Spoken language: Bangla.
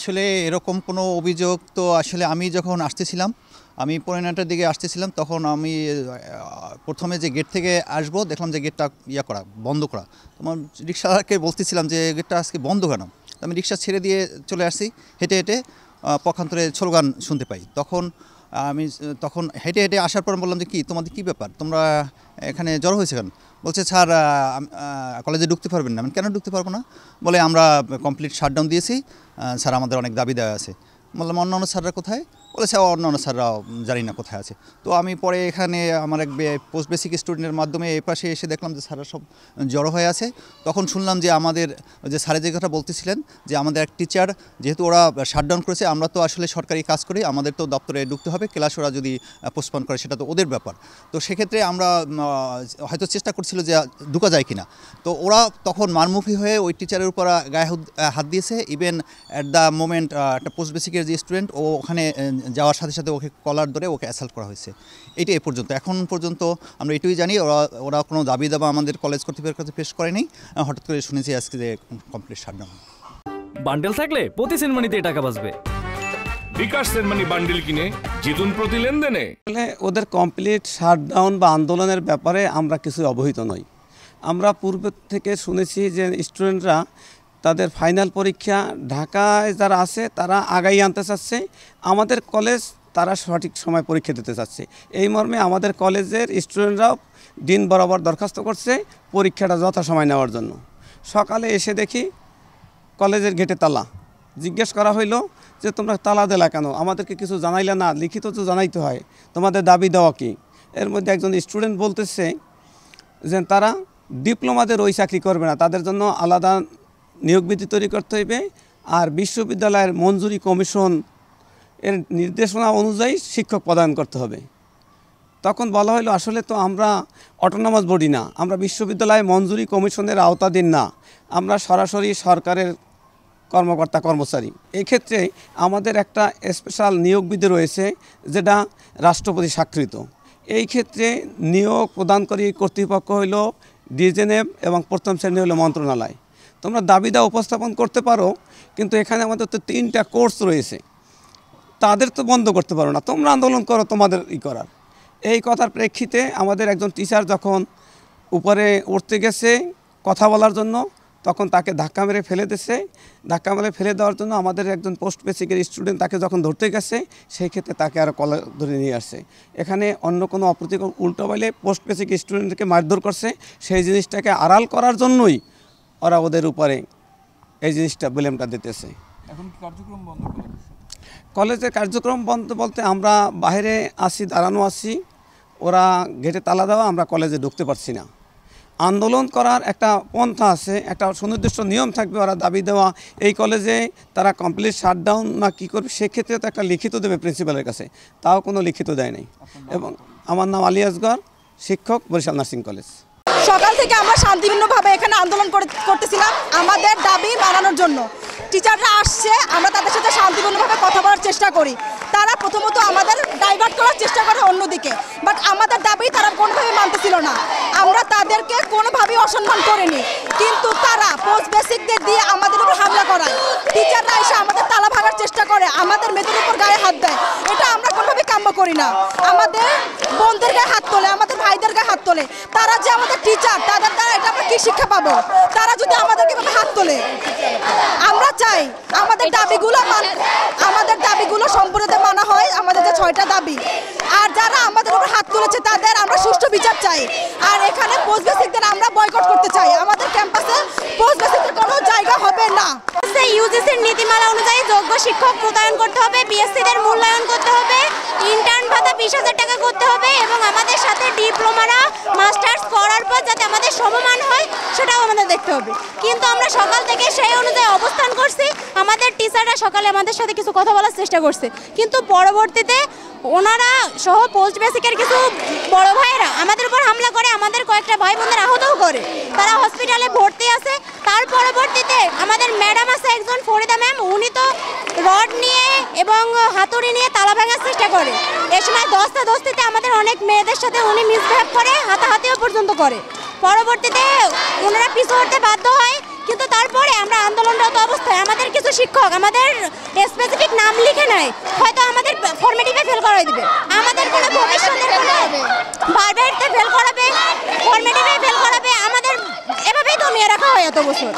আসলে এরকম কোনো অভিযোগ তো আসলে আমি যখন আসতেছিলাম, আমি 9টার দিকে আসতেছিলাম, তখন আমি প্রথমে যে গেট থেকে আসবো দেখলাম যে গেটটা করা বন্ধ করা। তোমার রিক্সাকে বলতেছিলাম যে গেটটা আজকে বন্ধ কেন। আমি রিক্সা ছেড়ে দিয়ে চলে আসছি, হেঁটে হেঁটে পক্ষান্তরে স্লোগান শুনতে পাই। তখন হেঁটে হেঁটে আসার পর বললাম যে তোমাদের কী ব্যাপার, তোমরা এখানে জড়ো হয়েছে কেন? বলছে স্যার কলেজে ঢুকতে পারবেন না। আমি কেন ঢুকতে পারবো না? বলে আমরা কমপ্লিট শাটডাউন দিয়েছি, স্যার আমাদের অনেক দাবি দেওয়া আছে। বললাম অন্যান্য স্যাররা কোথায়? বলেছে অন্যান্য স্যাররাও জানি না কোথায় আছে। তো আমি পরে এখানে আমার এক পোস্ট বেসিক স্টুডেন্টের মাধ্যমে এ পাশে এসে দেখলাম যে স্যাররা সব জড়ো হয়ে আছে। তখন শুনলাম যে আমাদের যে স্যারের যে কথা বলতেছিলেন যে আমাদের এক টিচার, যেহেতু ওরা শাটডাউন করেছে, আমরা তো আসলে সরকারি কাজ করি, আমাদের তো দপ্তরে ঢুকতে হবে, ক্লাস ওরা যদি পোস্টপোন করে সেটা তো ওদের ব্যাপার। তো সেক্ষেত্রে আমরা হয়তো চেষ্টা করছিল যে ঢুকা যায় কিনা। তো ওরা তখন মারমুখী হয়ে ওই টিচারের উপর গায়ে হাত দিয়েছে। ইভেন অ্যাট দ্য মোমেন্ট একটা পোস্ট বেসিকের যে স্টুডেন্ট, ও ওখানে যাওয়ার সাথে সাথে ওকে কলার ধরে ওকে অ্যাসাল্ট করা হয়েছে। এইটা এ পর্যন্ত, এখন পর্যন্ত আমরা এটুকুই জানি, ওরা কোনো দাবি দাবা আমাদের কলেজ কর্তৃপক্ষের কাছে পেশ করেনি। হঠাৎ করে শুনেছি আজকে যে কমপ্লিট শাটডাউন। বান্ডেল থাকলে প্রতি সেনমানিতে টাকা বাঁচবে। বিকাশ সেনমানি বান্ডেল কিনে জিতুন প্রতি লেনদেনে। ওদের কমপ্লিট শাটডাউন বা আন্দোলনের ব্যাপারে আমরা কিছু অবহিত নই। আমরা পূর্বে থেকে শুনেছি যে স্টুডেন্টরা তাদের ফাইনাল পরীক্ষা ঢাকায় যারা আছে তারা আগাই আনতে চাচ্ছে, আমাদের কলেজ তারা সঠিক সময় পরীক্ষা দিতে চাচ্ছে। এই মর্মে আমাদের কলেজের স্টুডেন্টরাও দিন বরাবর দরখাস্ত করছে পরীক্ষাটা যথাসময় নেওয়ার জন্য। সকালে এসে দেখি কলেজের গেটে তালা। জিজ্ঞেস করা হইলো যে তোমরা তালা দিলা কেন, আমাদেরকে কিছু জানাইলে না, লিখিত তো জানাইতে হয়, তোমাদের দাবি দেওয়া কী? এর মধ্যে একজন স্টুডেন্ট বলতেছে যে তারা ডিপ্লোমাদের ওই চাকরি করবে না, তাদের জন্য আলাদা নিয়োগ বিধি তৈরি করতে হইবে, আর বিশ্ববিদ্যালয়ের মঞ্জুরি কমিশন এর নির্দেশনা অনুযায়ী শিক্ষক প্রদান করতে হবে। তখন বলা হলো আসলে তো আমরা অটোনমাস বডি না, আমরা বিশ্ববিদ্যালয় মঞ্জুরি কমিশনের আওতাধীন না, আমরা সরাসরি সরকারের কর্মকর্তা কর্মচারী। এই ক্ষেত্রে আমাদের একটা স্পেশাল নিয়োগ বিধি রয়েছে যেটা রাষ্ট্রপতি স্বাক্ষরিত। এই ক্ষেত্রে নিয়োগ প্রদানকারী কর্তৃপক্ষ হইল ডিজেনেভ এবং প্রথম শ্রেণী হলো মন্ত্রণালয়। তোমরা দাবি দেওয়া উপস্থাপন করতে পারো, কিন্তু এখানে আমাদের তো 3টা কোর্স রয়েছে, তাদের তো বন্ধ করতে পারো না, তোমরা আন্দোলন করো তোমাদের করার। এই কথার প্রেক্ষিতে আমাদের একজন টিচার যখন উপরে উঠতে গেছে কথা বলার জন্য, তখন তাকে ধাক্কা মেরে ফেলে দিয়েছে। ধাক্কা মেরে ফেলে দেওয়ার জন্য আমাদের একজন পোস্ট বেসিকের স্টুডেন্ট তাকে যখন ধরতে গেছে, সেই ক্ষেত্রে তাকে আরও কলার ধরে নিয়ে আসছে। এখানে অন্য কোনো অপ্রীতিকর উল্টো বলে পোস্ট বেসিক স্টুডেন্টকে মারধর করছে, সেই জিনিসটাকে আড়াল করার জন্যই ওরা ওদের উপরে এই জিনিসটা ব্লেমটা দিতেছে। এখন কি কার্যক্রম বন্ধ করে দিয়েছে? কলেজের কার্যক্রম বন্ধ বলতে আমরা বাইরে আসি, দাঁড়ানো আছি, ওরা গেটে তালা দেওয়া, আমরা কলেজে ঢুকতে পারছি না। আন্দোলন করার একটা পন্থা আছে, একটা সুনির্দিষ্ট নিয়ম থাকবে, ওরা দাবি দেওয়া এই কলেজে তারা কমপ্লিট শাটডাউন না কী করবে, সেক্ষেত্রে তো একটা লিখিত দেবে প্রিন্সিপালের কাছে, তাও কোনো লিখিত দেয় নাই। এবং আমার নাম আলী আসগর, শিক্ষক, বরিশাল নার্সিং কলেজ। সকাল থেকে আমরা শান্তিপূর্ণভাবে এখানে আন্দোলন করতেছিলাম আমাদের দাবি মানানোর জন্য। টিচাররা আসছে, আমরা তাদের সাথে শান্তিপূর্ণভাবে কথা বলার চেষ্টা করি, তারা প্রথমত আমাদের ডাইভার্ট করার চেষ্টা করে অন্যদিকে, বাট আমাদের দাবি তারা কোনোভাবে মানতেছিল না। আমরা তাদেরকে কোনোভাবেই অসম্মান করিনি, কিন্তু তারা পোস্ট বেসিকদের দিয়ে আমাদের উপর হামলা করায়। টিচাররা এসে আমাদের তালা ভাঙার চেষ্টা করে, আমাদের মেয়েদের উপর গায়ে হাত দেয়, এটা আমরা কোনোভাবেই কাম্য করি না। আমাদের বোনদের গায়ে হাত তোলে, আমাদের ভাইদের গায়ে হাত তোলে, তারা যে আমাদের টিচার, তাদের দ্বারা এটা আমরা কী শিক্ষা পাবো? তারা যদি আমাদেরকে হাত তোলে, আমরা চাই আমাদের দাবিগুলো সম্পূর্ণ মানা হয়, আমাদের যে 6টা দাবি। আর যারা আমাদের উপর হাত তুলেছে তাদের আমরা সুষ্ঠু বিচার চাই। আর এখানে পোস্ট বেসিকদের আমরা বয়কট করতে চাই, আমাদের ক্যাম্পাসে পোস্ট বেসিকদের কোনো জায়গা হবে না। ইউজিসির নীতিমালা অনুযায়ী যোগ্য শিক্ষক মোতায়েন করতে হবে, বিএসসিদের মূল্যায়ন করতে হবে, ইন্টার্ন ভাতা 20,000 টাকা করতে হবে, এবং আমাদের সাথে ডিপ্লোমারা মাস্টার্স করার পর যাতে আমাদের সমমান হয় সেটাও আমাদের দেখতে হবে। কিন্তু আমরা সকাল থেকে সেই অনুযায়ী অবস্থান করছি। আমাদের টিচাররা সকালে আমাদের সাথে কিছু কথা বলার চেষ্টা করছে, কিন্তু পরবর্তীতে ওনারা সহ পোস্ট বেসিকের কিছু বড় ভাইয়েরা আমাদের উপর হামলা করে, আমাদের কয়েকটা ভাই বোনদের আহতও করে, তারা হসপিটালে ভর্তি আছে। তার পরবর্তীতে আমাদের ম্যাডাম আছে একজন, ফরিদা ম্যাম, উনি তো রড নিয়ে এবং হাতুড়ি নিয়ে তালা ভাঙার চেষ্টা করে। এ সময় দস্তাদস্তিতে আমাদের অনেক মেয়েদের সাথে উনি মিসবিহেভ করে, হাতাহাতিও পর্যন্ত করে। পরবর্তীতে ওনারা পিছু হতে বাধ্য হয়, কিন্তু তারপরে আমরা আন্দোলনরত অবস্থায় আমাদের কিছু শিক্ষক আমাদের স্পেসিফিক নাম লিখে নেয়, হয়তো আমাদের ফর্মেটিভে ফেল করাই দিবে, আমাদের কোনো ভবিষ্যতের কোনো বারবারতে ফেল করাবে, ফর্মেটিভে ফেল করাবে, আমাদের এভাবেই দমিয়ে রাখা হয় এত বছর।